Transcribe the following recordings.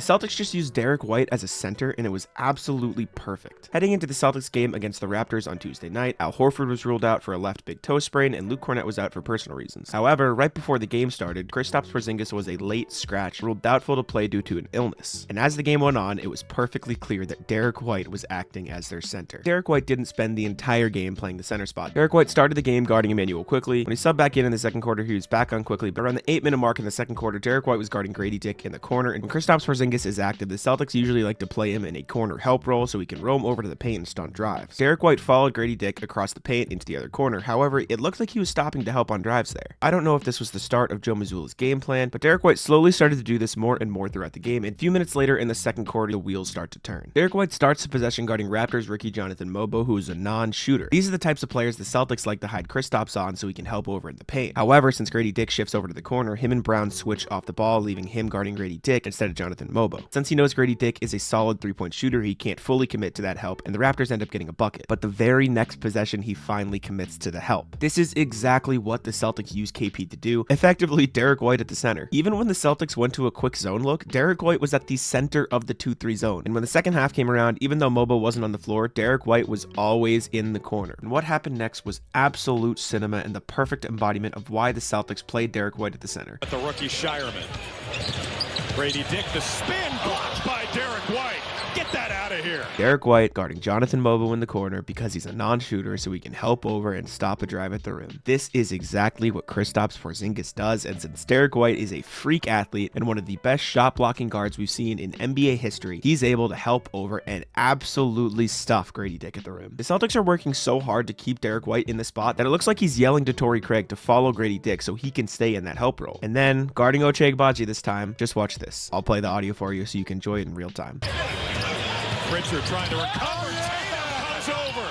The Celtics just used Derrick White as a center, and it was absolutely perfect. Heading into the Celtics game against the Raptors on Tuesday night, Al Horford was ruled out for a left big toe sprain, and Luke Kornet was out for personal reasons. However, right before the game started, Kristaps Porzingis was a late scratch, ruled doubtful to play due to an illness. And as the game went on, it was perfectly clear that Derrick White was acting as their center. Derrick White didn't spend the entire game playing the center spot. Derrick White started the game guarding Emmanuel Quickley. When he subbed back in the second quarter, he was back on Quickley, but around the 8-minute mark in the second quarter, Derrick White was guarding Grady Dick in the corner, and when Kristaps Porzingis is active, the Celtics usually like to play him in a corner help role so he can roam over to the paint and stunt drives. Derrick White followed Grady Dick across the paint into the other corner. However, it looked like he was stopping to help on drives there. I don't know if this was the start of Joe Mazzulla's game plan, but Derrick White slowly started to do this more and more throughout the game, and a few minutes later in the second quarter, the wheels start to turn. Derrick White starts the possession guarding Raptors rookie Jonathan Mobo, who is a non-shooter. These are the types of players the Celtics like to hide Kristaps on so he can help over in the paint. However, since Grady Dick shifts over to the corner, him and Brown switch off the ball, leaving him guarding Grady Dick instead of Jonathan Mobo. Since he knows Grady Dick is a solid three-point shooter, he can't fully commit to that help, and the Raptors end up getting a bucket. But the very next possession, he finally commits to the help. This is exactly what the Celtics use KP to do, effectively Derrick White at the center. Even when the Celtics went to a quick zone look, Derrick White was at the center of the 2-3 zone. And when the second half came around, even though Mobo wasn't on the floor, Derrick White was always in the corner. And what happened next was absolute cinema and the perfect embodiment of why the Celtics played Derrick White at the center. At the rookie Shireman. Grady Dick, the spin blocked by Derrick White. Get that out of here. Derrick White guarding Jonathan Mobo in the corner because he's a non-shooter so he can help over and stop a drive at the rim. This is exactly what Kristaps Porzingis does, and since Derrick White is a freak athlete and one of the best shot blocking guards we've seen in NBA history, he's able to help over and absolutely stuff Grady Dick at the rim. The Celtics are working so hard to keep Derrick White in the spot that it looks like he's yelling to Torrey Craig to follow Grady Dick so he can stay in that help role. And then, guarding Ochai Agbaji this time, just watch this. I'll play the audio for you so you can enjoy it in real time. Pritchard trying to recover. Tatum comes over.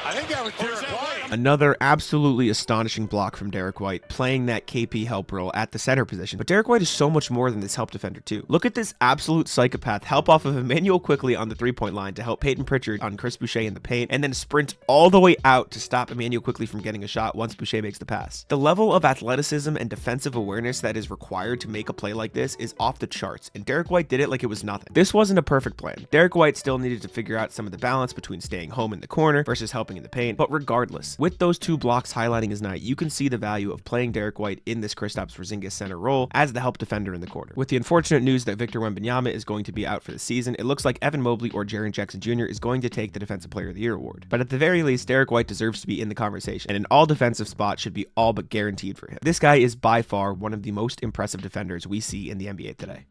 I think that was Derrick White. Another absolutely astonishing block from Derrick White, playing that KP help role at the center position. But Derrick White is so much more than this help defender too. Look at this absolute psychopath help off of Emmanuel Quickley on the three-point line to help Peyton Pritchard on Chris Boucher in the paint, and then sprint all the way out to stop Emmanuel Quickley from getting a shot once Boucher makes the pass. The level of athleticism and defensive awareness that is required to make a play like this is off the charts, and Derrick White did it like it was nothing. This wasn't a perfect plan. Derrick White still needed to figure out some of the balance between staying home in the corner versus helping in the paint, but regardless, with those two blocks highlighting his night, you can see the value of playing Derrick White in this Kristaps Porzingis center role as the help defender in the corner. With the unfortunate news that Victor Wembanyama is going to be out for the season, it looks like Evan Mobley or Jaren Jackson Jr. is going to take the Defensive Player of the Year award. But at the very least, Derrick White deserves to be in the conversation, and an all-defensive spot should be all but guaranteed for him. This guy is by far one of the most impressive defenders we see in the NBA today.